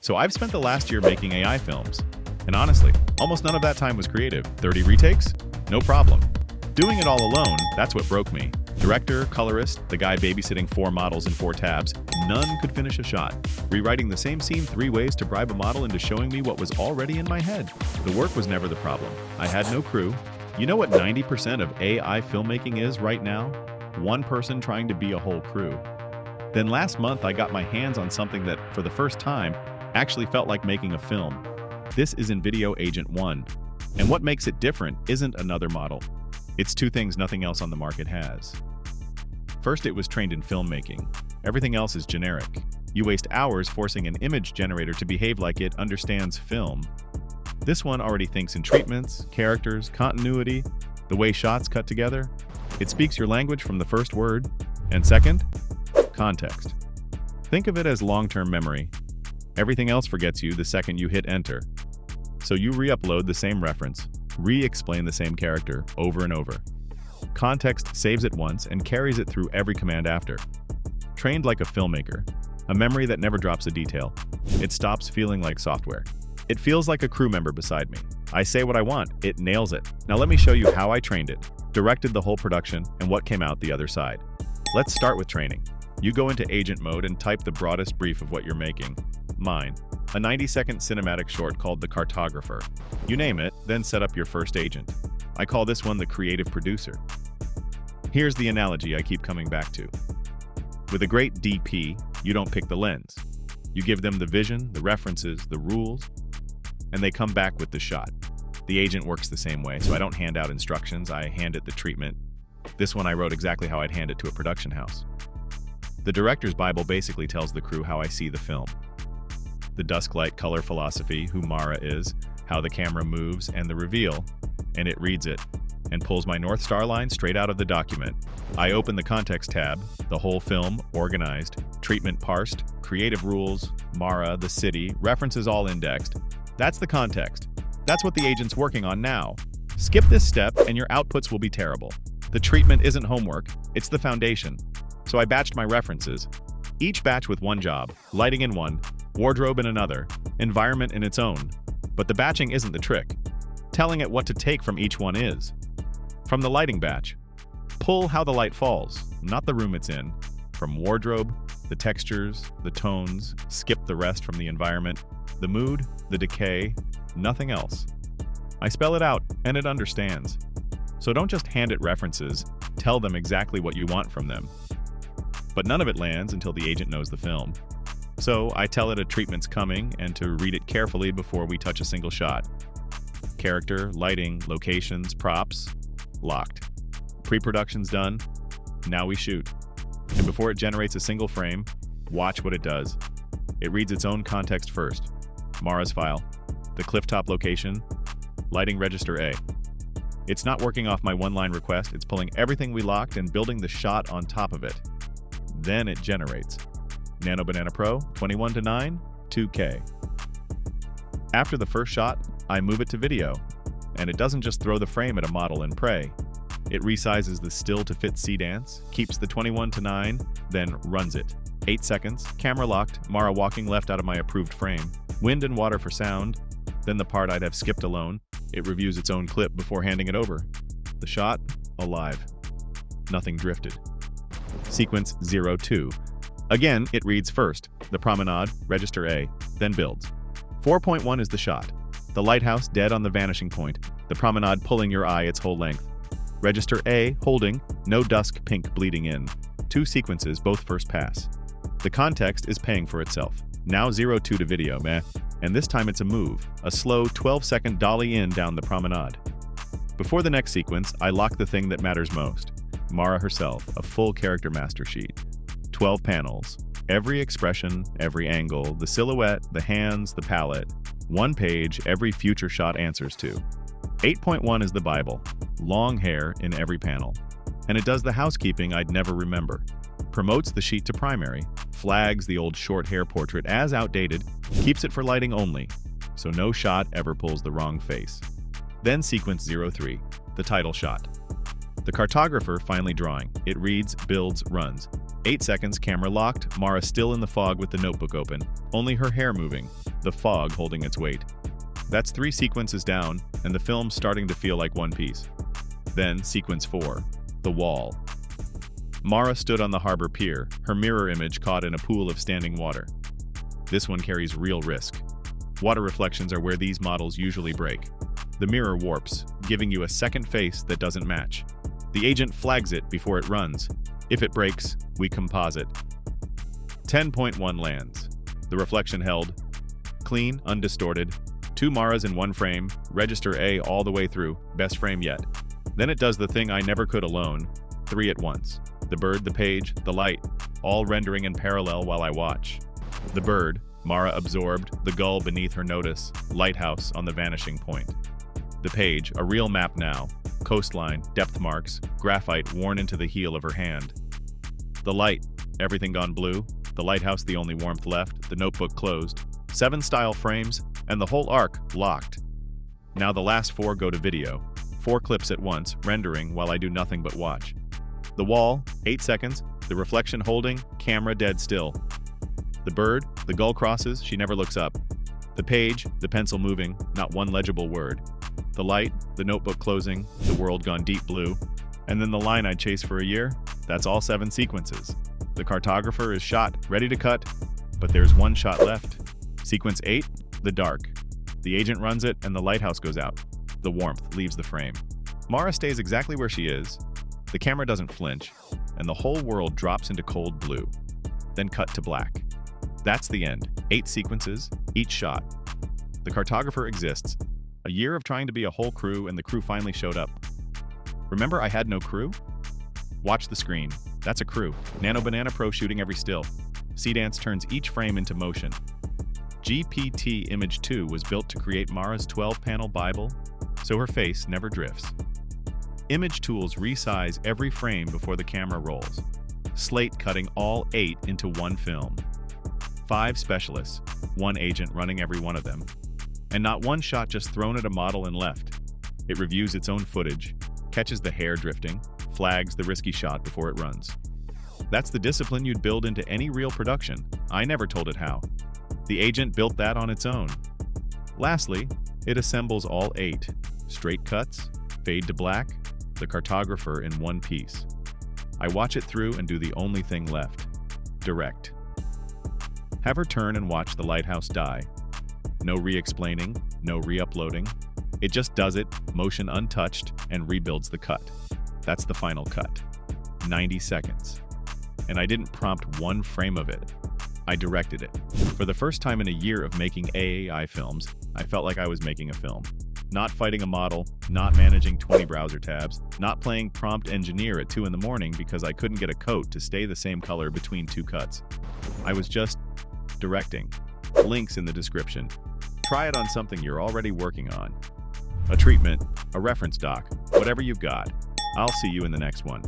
So I've spent the last year making AI films. And honestly, almost none of that time was creative. 30 retakes? No problem. Doing it all alone, that's what broke me. Director, colorist, the guy babysitting 4 models in 4 tabs, none could finish a shot. Rewriting the same scene 3 ways to bribe a model into showing me what was already in my head. The work was never the problem. I had no crew. You know what 90% of AI filmmaking is right now? One person trying to be a whole crew. Then last month I got my hands on something that, for the first time, actually felt like making a film. This is Invideo Agent 1. And what makes it different isn't another model. It's 2 things nothing else on the market has. First, it was trained in filmmaking. Everything else is generic. You waste hours forcing an image generator to behave like it understands film. This one already thinks in treatments, characters, continuity, the way shots cut together. It speaks your language from the first word. And second, context. Think of it as long-term memory. Everything else forgets you the second you hit enter. So you re-upload the same reference, re-explain the same character over and over. Context saves it once and carries it through every command after. Trained like a filmmaker, a memory that never drops a detail. It stops feeling like software. It feels like a crew member beside me. I say what I want, it nails it. Now let me show you how I trained it, directed the whole production, and what came out the other side. Let's start with training. You go into agent mode and type the broadest brief of what you're making. Mine, a 90-second cinematic short called The Cartographer. You name it, then set up your first agent. I call this one the creative producer. Here's the analogy I keep coming back to. With a great DP, you don't pick the lens. You give them the vision, the references, the rules, and they come back with the shot. The agent works the same way, so I don't hand out instructions, I hand it the treatment. This one I wrote exactly how I'd hand it to a production house. The director's Bible basically tells the crew how I see the film. The dusk-light color philosophy, who Mara is, how the camera moves, and the reveal, and it reads it, and pulls my North Star line straight out of the document. I open the context tab, the whole film, organized, treatment parsed, creative rules, Mara, the city, references all indexed. That's the context. That's what the agent's working on now. Skip this step and your outputs will be terrible. The treatment isn't homework, it's the foundation. So I batched my references. Each batch with one job, lighting in one, wardrobe in another, environment in its own. But the batching isn't the trick. Telling it what to take from each one is. From the lighting batch, pull how the light falls, not the room it's in. From wardrobe, the textures, the tones, skip the rest from the environment, the mood, the decay, nothing else. I spell it out, and it understands. So don't just hand it references, tell them exactly what you want from them. But none of it lands until the agent knows the film. So I tell it a treatment's coming and to read it carefully before we touch a single shot. Character, lighting, locations, props, locked. Pre-production's done, now we shoot. And before it generates a single frame, watch what it does. It reads its own context first. Mara's file, the clifftop location, lighting register A. It's not working off my one-line request, it's pulling everything we locked and building the shot on top of it. Then it generates. Nano Banana Pro, 21:9, 2K. After the first shot, I move it to video. And it doesn't just throw the frame at a model and pray. It resizes the still to fit C-dance, keeps the 21:9, then runs it. 8 seconds, camera locked, Mara walking left out of my approved frame. Wind and water for sound, then the part I'd have skipped alone. It reviews its own clip before handing it over. The shot, alive. Nothing drifted. Sequence 02. Again, it reads first, the promenade, register A, then builds. 4.1 is the shot. The lighthouse dead on the vanishing point, the promenade pulling your eye its whole length. Register A, holding, no dusk pink bleeding in. 2 sequences, both first pass. The context is paying for itself. Now 02 to video, meh. And this time it's a move, a slow 12-second dolly in down the promenade. Before the next sequence, I lock the thing that matters most. Mara herself, a full character master sheet. 12 panels. Every expression, every angle, the silhouette, the hands, the palette. 1 page every future shot answers to. 8.1 is the Bible. Long hair in every panel. And it does the housekeeping I'd never remember. Promotes the sheet to primary, flags the old short hair portrait as outdated, keeps it for lighting only, so no shot ever pulls the wrong face. Then sequence 03, the title shot. The cartographer finally drawing. It reads, builds, runs. 8 seconds, camera locked, Mara still in the fog with the notebook open, only her hair moving, the fog holding its weight. That's 3 sequences down, and the film's starting to feel like one piece. Then, sequence 4, the wall. Mara stood on the harbor pier, her mirror image caught in a pool of standing water. This one carries real risk. Water reflections are where these models usually break. The mirror warps, giving you a second face that doesn't match. The agent flags it before it runs. If it breaks, we composite. 10.1 lands. The reflection held. Clean, undistorted. 2 Maras in 1 frame, register A all the way through, best frame yet. Then it does the thing I never could alone, 3 at once. The bird, the page, the light, all rendering in parallel while I watch. The bird, Mara absorbed, the gull beneath her notice, lighthouse on the vanishing point. The page, a real map now, coastline, depth marks, graphite worn into the heel of her hand. The light, everything gone blue, the lighthouse the only warmth left, the notebook closed, 7 style frames, and the whole arc locked. Now the last 4 go to video, 4 clips at once, rendering while I do nothing but watch. The wall, 8 seconds, the reflection holding, camera dead still. The bird, the gull crosses, she never looks up. The page, the pencil moving, not one legible word. The light, the notebook closing, the world gone deep blue. And then the line I'd chase for a year, that's all 7 sequences. The cartographer is shot, ready to cut, but there's 1 shot left. Sequence 8, the dark. The agent runs it and the lighthouse goes out. The warmth leaves the frame. Mara stays exactly where she is. The camera doesn't flinch, and the whole world drops into cold blue. Then cut to black. That's the end. 8 sequences, each shot. The cartographer exists. A year of trying to be a whole crew, and the crew finally showed up. Remember I had no crew? Watch the screen. That's a crew. Nano Banana Pro shooting every still. C-Dance turns each frame into motion. GPT Image 2 was built to create Mara's 12-panel Bible, so her face never drifts. Image tools resize every frame before the camera rolls. Slate cutting all 8 into 1 film. 5 specialists, 1 agent running every one of them. And not 1 shot just thrown at a model and left. It reviews its own footage, catches the hair drifting, flags the risky shot before it runs. That's the discipline you'd build into any real production. I never told it how. The agent built that on its own. Lastly, it assembles all 8. Straight cuts, fade to black, the cartographer in 1 piece. I watch it through and do the only thing left. Direct. Have her turn and watch the lighthouse die. No re-explaining, no re-uploading. It just does it, motion untouched, and rebuilds the cut. That's the final cut. 90 seconds. And I didn't prompt 1 frame of it. I directed it. For the first time in a year of making AI films, I felt like I was making a film. Not fighting a model, not managing 20 browser tabs, not playing prompt engineer at 2 in the morning because I couldn't get a coat to stay the same color between 2 cuts. I was just directing. Links in the description. Try it on something you're already working on. A treatment, a reference doc, whatever you've got. I'll see you in the next one.